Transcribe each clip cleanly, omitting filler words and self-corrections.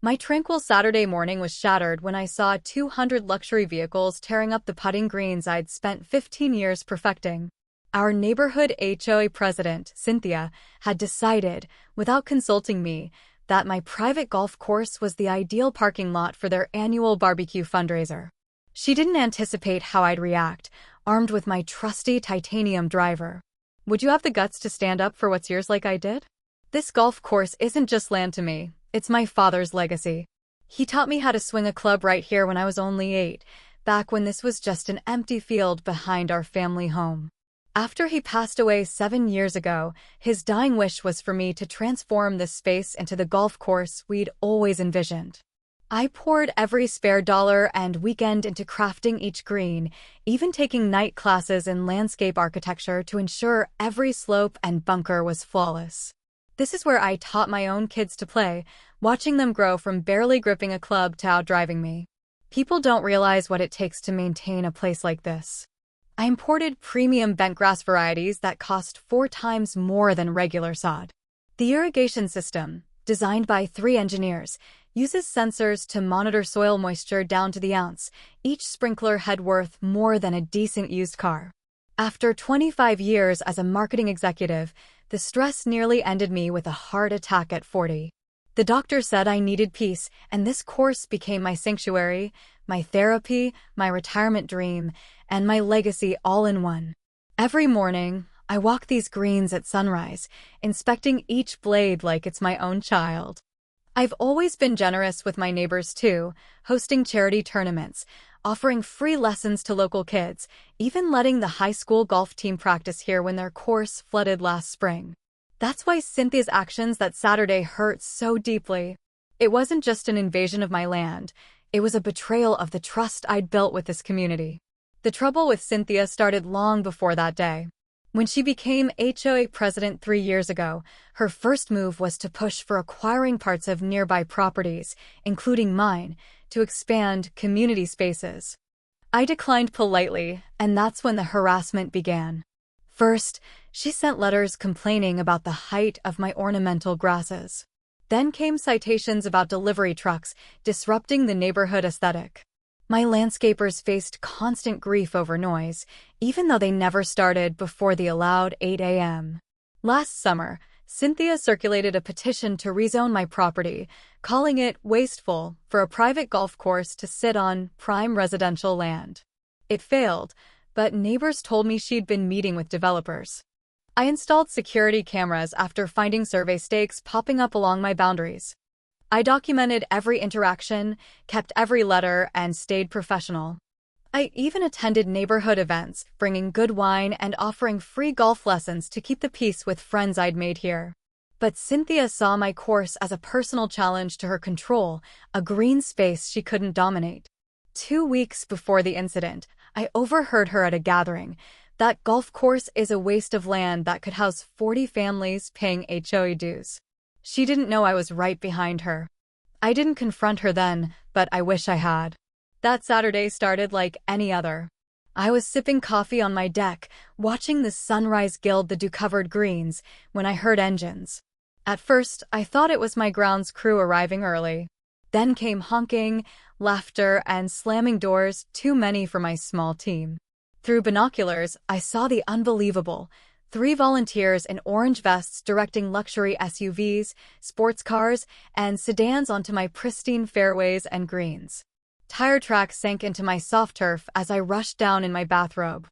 My tranquil Saturday morning was shattered when I saw 200 luxury vehicles tearing up the putting greens I'd spent 15 years perfecting. Our neighborhood HOA president, Cynthia, had decided, without consulting me, that my private golf course was the ideal parking lot for their annual barbecue fundraiser. She didn't anticipate how I'd react, armed with my trusty titanium driver. Would you have the guts to stand up for what's yours like I did? This golf course isn't just land to me, it's my father's legacy. He taught me how to swing a club right here when I was only 8, back when this was just an empty field behind our family home. After he passed away 7 years ago, his dying wish was for me to transform this space into the golf course we'd always envisioned. I poured every spare dollar and weekend into crafting each green, even taking night classes in landscape architecture to ensure every slope and bunker was flawless. This is where I taught my own kids to play, watching them grow from barely gripping a club to outdriving me. People don't realize what it takes to maintain a place like this. I imported premium bentgrass varieties that cost 4 times more than regular sod. The irrigation system, designed by 3 engineers, uses sensors to monitor soil moisture down to the ounce, each sprinkler head worth more than a decent used car. After 25 years as a marketing executive, the stress nearly ended me with a heart attack at 40. The doctor said I needed peace, and this course became my sanctuary, my therapy, my retirement dream, and my legacy all in one. Every morning, I walk these greens at sunrise, inspecting each blade like it's my own child. I've always been generous with my neighbors too, hosting charity tournaments, offering free lessons to local kids, even letting the high school golf team practice here when their course flooded last spring. That's why Cynthia's actions that Saturday hurt so deeply. It wasn't just an invasion of my land, it was a betrayal of the trust I'd built with this community. The trouble with Cynthia started long before that day. When she became HOA president 3 years ago, her first move was to push for acquiring parts of nearby properties, including mine, to expand community spaces. I declined politely, and that's when the harassment began. First, she sent letters complaining about the height of my ornamental grasses. Then came citations about delivery trucks disrupting the neighborhood aesthetic. My landscapers faced constant grief over noise, even though they never started before the allowed 8 a.m. Last summer, Cynthia circulated a petition to rezone my property, calling it wasteful for a private golf course to sit on prime residential land. It failed, but neighbors told me she'd been meeting with developers. I installed security cameras after finding survey stakes popping up along my boundaries. I documented every interaction, kept every letter, and stayed professional. I even attended neighborhood events, bringing good wine and offering free golf lessons to keep the peace with friends I'd made here. But Cynthia saw my course as a personal challenge to her control, a green space she couldn't dominate. 2 weeks before the incident, I overheard her at a gathering. That golf course is a waste of land that could house 40 families paying HOA dues. She didn't know I was right behind her. I didn't confront her then, but I wish I had. That Saturday started like any other. I was sipping coffee on my deck, watching the sunrise gild the dew-covered greens, when I heard engines. At first, I thought it was my grounds crew arriving early. Then came honking, laughter, and slamming doors, too many for my small team. Through binoculars, I saw the unbelievable. 3 volunteers in orange vests directing luxury SUVs, sports cars, and sedans onto my pristine fairways and greens. Tire tracks sank into my soft turf as I rushed down in my bathrobe.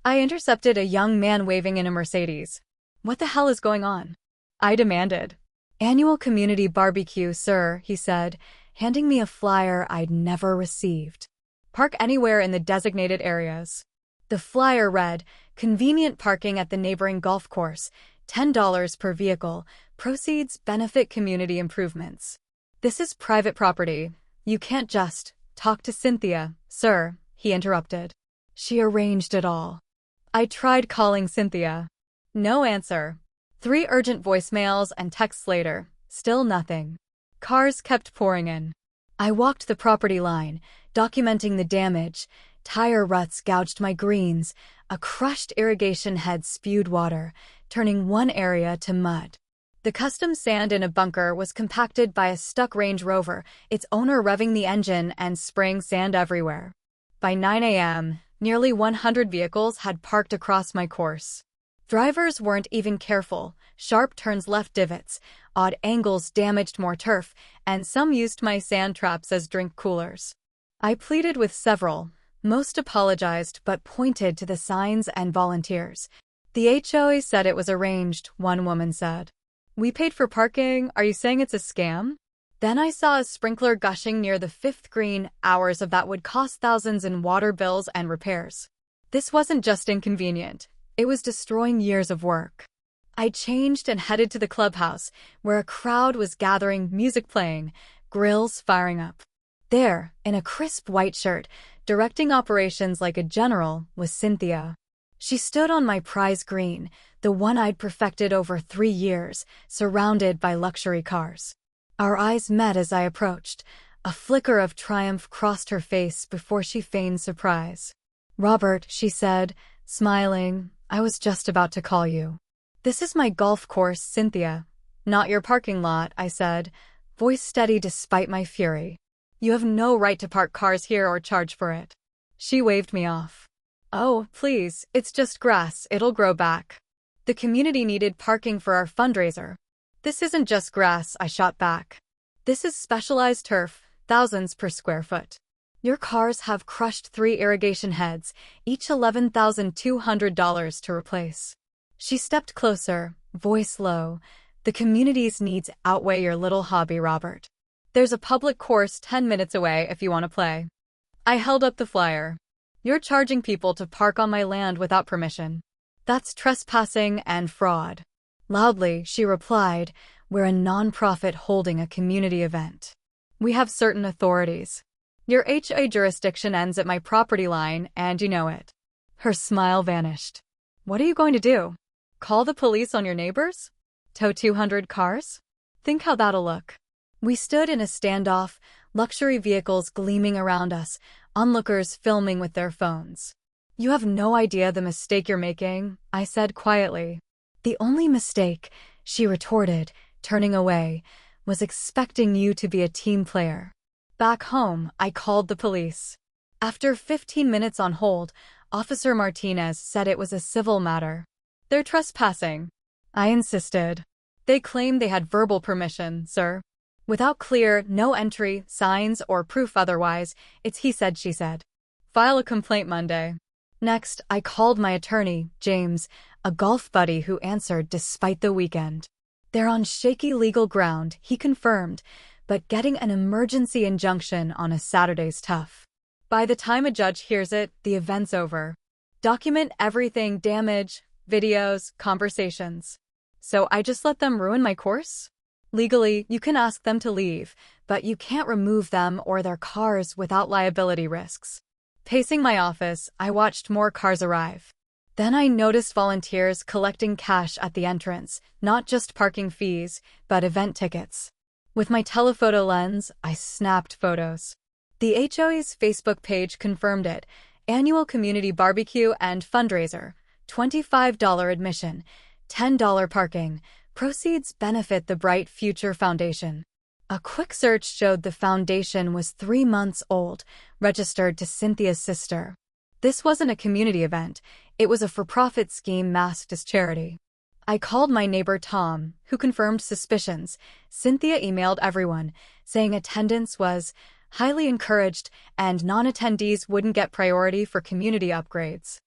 I intercepted a young man waving in a Mercedes. "What the hell is going on?" I demanded. "Annual community barbecue, sir," he said, handing me a flyer I'd never received. "Park anywhere in the designated areas." The flyer read, "Convenient parking at the neighboring golf course, $10 per vehicle, proceeds benefit community improvements." "This is private property. You can't just talk to Cynthia, sir," he interrupted. "She arranged it all." I tried calling Cynthia. No answer. 3 urgent voicemails and texts later, still nothing. Cars kept pouring in. I walked the property line, documenting the damage. Tire ruts gouged my greens. A crushed irrigation head spewed water, turning one area to mud. The custom sand in a bunker was compacted by a stuck Range Rover, its owner revving the engine and spraying sand everywhere. By 9 a.m., nearly 100 vehicles had parked across my course. Drivers weren't even careful. Sharp turns left divots, odd angles damaged more turf, and some used my sand traps as drink coolers. I pleaded with several. Most apologized but pointed to the signs and volunteers. The HOA said it was arranged, one woman said. We paid for parking, are you saying it's a scam? Then I saw a sprinkler gushing near the fifth green. Hours of that would cost thousands in water bills and repairs. This wasn't just inconvenient, it was destroying years of work. I changed and headed to the clubhouse, where a crowd was gathering, music playing, grills firing up. There, in a crisp white shirt, directing operations like a general, was Cynthia. She stood on my prize green, the one I'd perfected over 3 years, surrounded by luxury cars. Our eyes met as I approached. A flicker of triumph crossed her face before she feigned surprise. Robert, she said, smiling, I was just about to call you. This is my golf course, Cynthia. Not your parking lot, I said, voice steady despite my fury. You have no right to park cars here or charge for it. She waved me off. Oh, please, it's just grass, it'll grow back. The community needed parking for our fundraiser. This isn't just grass, I shot back. This is specialized turf, thousands per square foot. Your cars have crushed 3 irrigation heads, each $11,200 to replace. She stepped closer, voice low. The community's needs outweigh your little hobby, Robert. There's a public course 10 minutes away if you want to play. I held up the flyer. You're charging people to park on my land without permission. That's trespassing and fraud. Loudly, she replied, we're a nonprofit holding a community event. We have certain authorities. Your HOA jurisdiction ends at my property line, and you know it. Her smile vanished. What are you going to do? Call the police on your neighbors? Tow 200 cars? Think how that'll look. We stood in a standoff, luxury vehicles gleaming around us, onlookers filming with their phones. You have no idea the mistake you're making, I said quietly. The only mistake, she retorted, turning away, was expecting you to be a team player. Back home, I called the police. After 15 minutes on hold, Officer Martinez said it was a civil matter. They're trespassing. I insisted. They claimed they had verbal permission, sir. Without clear, no entry, signs, or proof otherwise, it's he said, she said. File a complaint Monday. Next, I called my attorney, James, a golf buddy who answered despite the weekend. They're on shaky legal ground, he confirmed, but getting an emergency injunction on a Saturday's tough. By the time a judge hears it, the event's over. Document everything, damage, videos, conversations. So I just let them ruin my course? Legally, you can ask them to leave, but you can't remove them or their cars without liability risks. Pacing my office, I watched more cars arrive. Then I noticed volunteers collecting cash at the entrance, not just parking fees, but event tickets. With my telephoto lens, I snapped photos. The HOA's Facebook page confirmed it. Annual community barbecue and fundraiser, $25 admission, $10 parking. Proceeds benefit the Bright Future Foundation. A quick search showed the foundation was 3 months old, registered to Cynthia's sister. This wasn't a community event, it was a for-profit scheme masked as charity. I called my neighbor Tom, who confirmed suspicions. Cynthia emailed everyone, saying attendance was highly encouraged and non-attendees wouldn't get priority for community upgrades.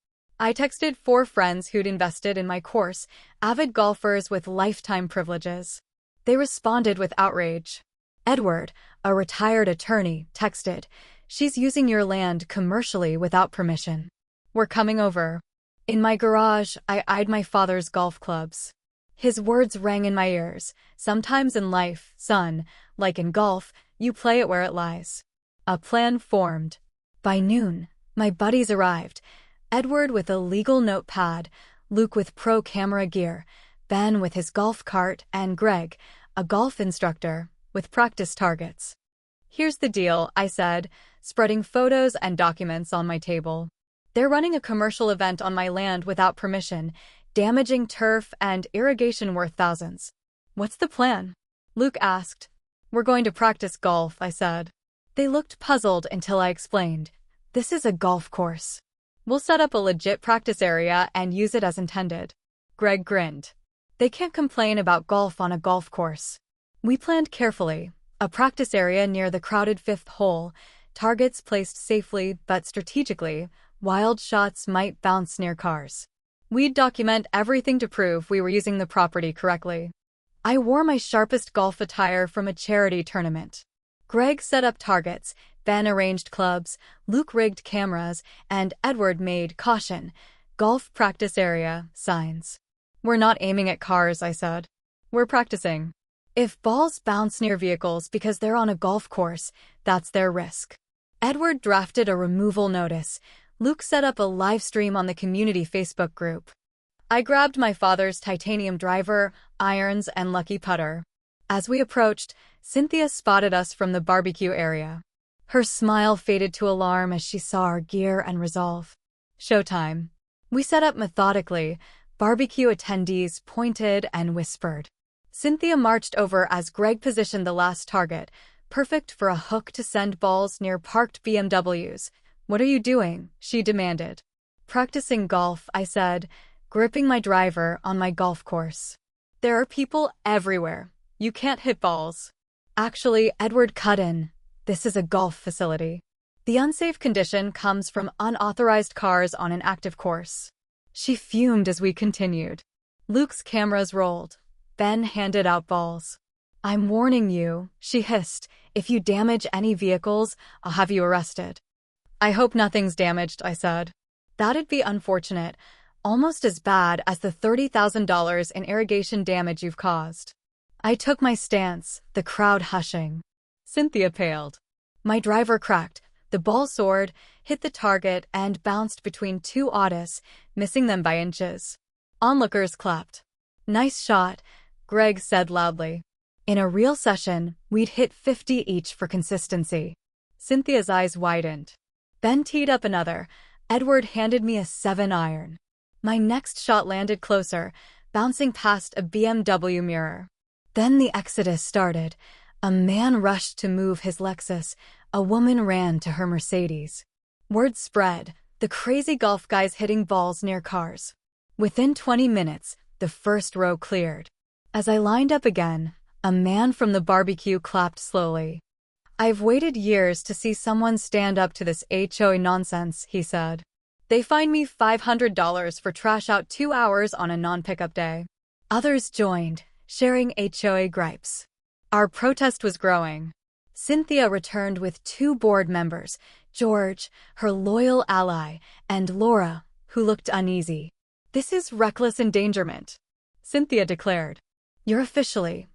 I texted 4 friends who'd invested in my course, avid golfers with lifetime privileges. They responded with outrage. Edward, a retired attorney, texted, "She's using your land commercially without permission. We're coming over." In my garage, I eyed my father's golf clubs. His words rang in my ears. Sometimes in life, son, like in golf, you play it where it lies. A plan formed. By noon, my buddies arrived. Edward with a legal notepad, Luke with pro camera gear, Ben with his golf cart, and Greg, a golf instructor, with practice targets. Here's the deal, I said, spreading photos and documents on my table. They're running a commercial event on my land without permission, damaging turf and irrigation worth thousands. What's the plan? Luke asked. We're going to practice golf, I said. They looked puzzled until I explained. This is a golf course. We'll set up a legit practice area and use it as intended. Greg grinned. They can't complain about golf on a golf course. We planned carefully. A practice area near the crowded fifth hole, targets placed safely but strategically, wild shots might bounce near cars. We'd document everything to prove we were using the property correctly. I wore my sharpest golf attire from a charity tournament. Greg set up targets, Ben arranged clubs, Luke rigged cameras, and Edward made caution, golf practice area, signs. We're not aiming at cars, I said. We're practicing. If balls bounce near vehicles because they're on a golf course, that's their risk. Edward drafted a removal notice. Luke set up a live stream on the community Facebook group. I grabbed my father's titanium driver, irons, and lucky putter. As we approached, Cynthia spotted us from the barbecue area. Her smile faded to alarm as she saw our gear and resolve. Showtime. We set up methodically. Barbecue attendees pointed and whispered. Cynthia marched over as Greg positioned the last target, perfect for a hook to send balls near parked BMWs. What are you doing? She demanded. Practicing golf, I said, gripping my driver on my golf course. There are people everywhere. You can't hit balls. Actually, Edward cut in. This is a golf facility. The unsafe condition comes from unauthorized cars on an active course. She fumed as we continued. Luke's cameras rolled. Ben handed out balls. I'm warning you, she hissed. If you damage any vehicles, I'll have you arrested. I hope nothing's damaged, I said. That'd be unfortunate, almost as bad as the $30,000 in irrigation damage you've caused. I took my stance, the crowd hushing. Cynthia paled. My driver cracked. The ball soared, hit the target, and bounced between two Autos, missing them by inches. Onlookers clapped. Nice shot, Greg said loudly. In a real session, we'd hit 50 each for consistency. Cynthia's eyes widened. Ben teed up another. Edward handed me a 7-iron. My next shot landed closer, bouncing past a BMW mirror. Then the exodus started. A man rushed to move his Lexus. A woman ran to her Mercedes. Word spread, the crazy golf guys hitting balls near cars. Within 20 minutes, the first row cleared. As I lined up again, a man from the barbecue clapped slowly. I've waited years to see someone stand up to this HOA nonsense, he said. They fined me $500 for trash out 2 hours on a non-pickup day. Others joined, sharing HOA gripes. Our protest was growing. Cynthia returned with 2 board members, George, her loyal ally, and Laura, who looked uneasy. This is reckless endangerment, Cynthia declared. You're officially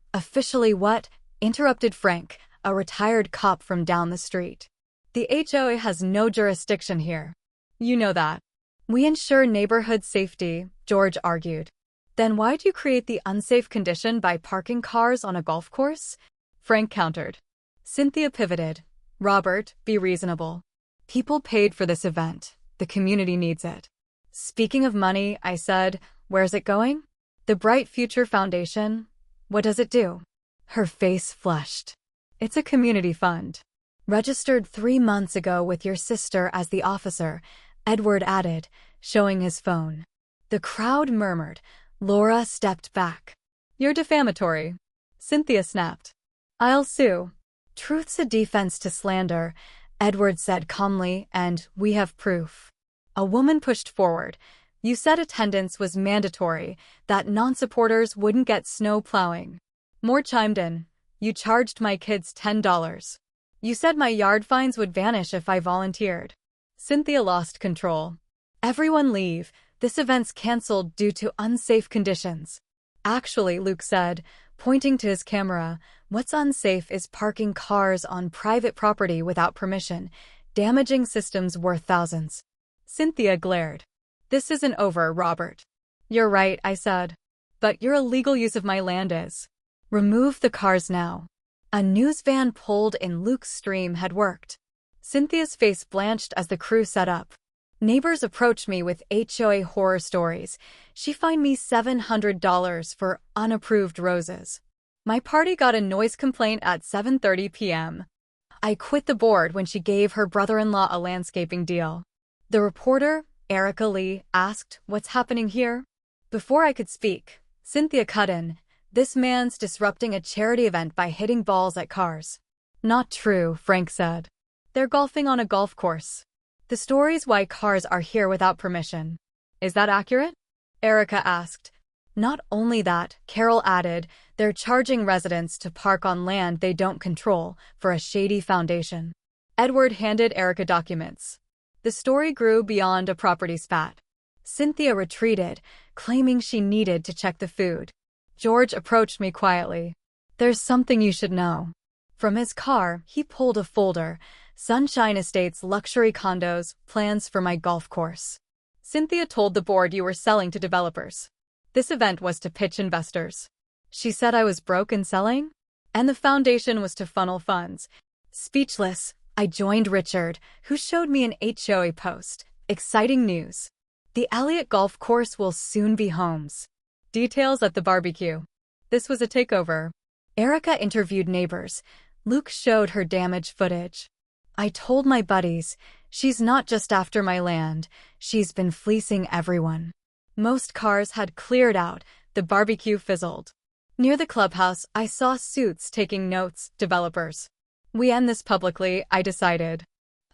what? Interrupted Frank, a retired cop from down the street. The HOA has no jurisdiction here. You know that. We ensure neighborhood safety, George argued. Then why'd you create the unsafe condition by parking cars on a golf course? Frank countered. Cynthia pivoted. Robert, be reasonable. People paid for this event. The community needs it. Speaking of money, I said, where's it going? The Bright Future Foundation. What does it do? Her face flushed. It's a community fund. Registered 3 months ago with your sister as the officer, Edward added, showing his phone. The crowd murmured. Laura stepped back. You're defamatory. Cynthia snapped. I'll sue. Truth's a defense to slander, Edward said calmly, and we have proof. A woman pushed forward. You said attendance was mandatory, that non-supporters wouldn't get snow plowing. More chimed in. You charged my kids $10. You said my yard fines would vanish if I volunteered. Cynthia lost control. Everyone leave. This event's cancelled due to unsafe conditions. Actually, Luke said, pointing to his camera, what's unsafe is parking cars on private property without permission, damaging systems worth thousands. Cynthia glared. This isn't over, Robert. You're right, I said. But your illegal use of my land is. Remove the cars now. A news van pulled in. Luke's stream had worked. Cynthia's face blanched as the crew set up. Neighbors approached me with HOA horror stories. She fined me $700 for unapproved roses. My party got a noise complaint at 7:30 p.m. I quit the board when she gave her brother-in-law a landscaping deal. The reporter, Erica Lee, asked, "What's happening here?" Before I could speak, Cynthia cut in. "This man's disrupting a charity event by hitting balls at cars." "Not true," Frank said. "They're golfing on a golf course. The story's why cars are here without permission." "Is that accurate?" Erica asked. "Not only that," Carol added, "they're charging residents to park on land they don't control for a shady foundation." Edward handed Erica documents. The story grew beyond a property spat. Cynthia retreated, claiming she needed to check the food. George approached me quietly. "There's something you should know." From his car, he pulled a folder. "Sunshine Estates luxury condos, plans for my golf course." "Cynthia told the board you were selling to developers. This event was to pitch investors. She said I was broke and selling? And the foundation was to funnel funds." Speechless, I joined Richard, who showed me an HOA post. "Exciting news. The Elliott Golf Course will soon be homes. Details at the barbecue." This was a takeover. Erica interviewed neighbors. Luke showed her damage footage. "I told my buddies, she's not just after my land, she's been fleecing everyone." Most cars had cleared out, the barbecue fizzled. Near the clubhouse, I saw suits taking notes, developers. "We end this publicly," I decided.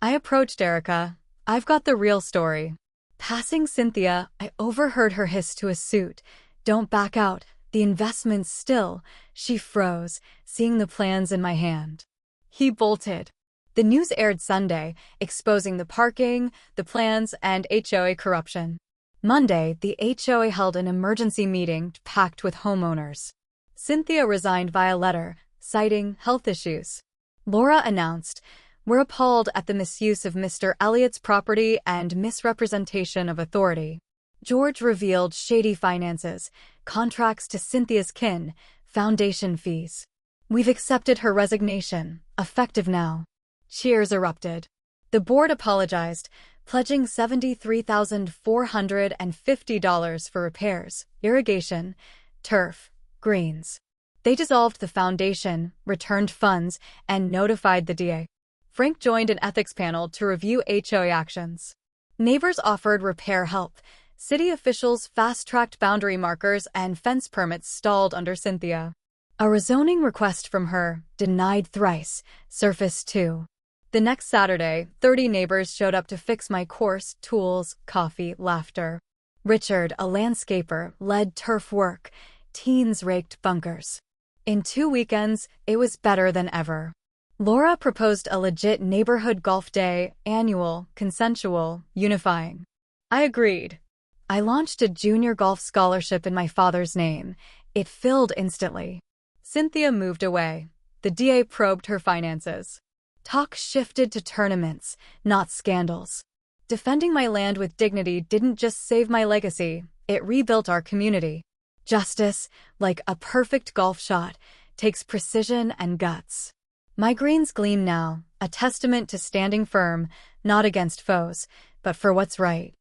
I approached Erica. "I've got the real story." Passing Cynthia, I overheard her hiss to a suit. "Don't back out, the investment's still." She froze, seeing the plans in my hand. He bolted. The news aired Sunday, exposing the parking, the plans, and HOA corruption. Monday, the HOA held an emergency meeting packed with homeowners. Cynthia resigned via letter, citing health issues. Laura announced, "We're appalled at the misuse of Mr. Elliott's property and misrepresentation of authority." George revealed shady finances, contracts to Cynthia's kin, foundation fees. "We've accepted her resignation, effective now." Cheers erupted. The board apologized, pledging $73,450 for repairs, irrigation, turf, greens. They dissolved the foundation, returned funds, and notified the DA. Frank joined an ethics panel to review HOA actions. Neighbors offered repair help. City officials fast-tracked boundary markers and fence permits stalled under Cynthia. A rezoning request from her, denied thrice, surfaced too. The next Saturday, 30 neighbors showed up to fix my course, tools, coffee, laughter. Richard, a landscaper, led turf work. Teens raked bunkers. In 2 weekends, it was better than ever. Laura proposed a legit neighborhood golf day, annual, consensual, unifying. I agreed. I launched a junior golf scholarship in my father's name. It filled instantly. Cynthia moved away. The DA probed her finances. Talk shifted to tournaments, not scandals. Defending my land with dignity didn't just save my legacy, it rebuilt our community. Justice, like a perfect golf shot, takes precision and guts. My greens gleam now, a testament to standing firm, not against foes, but for what's right.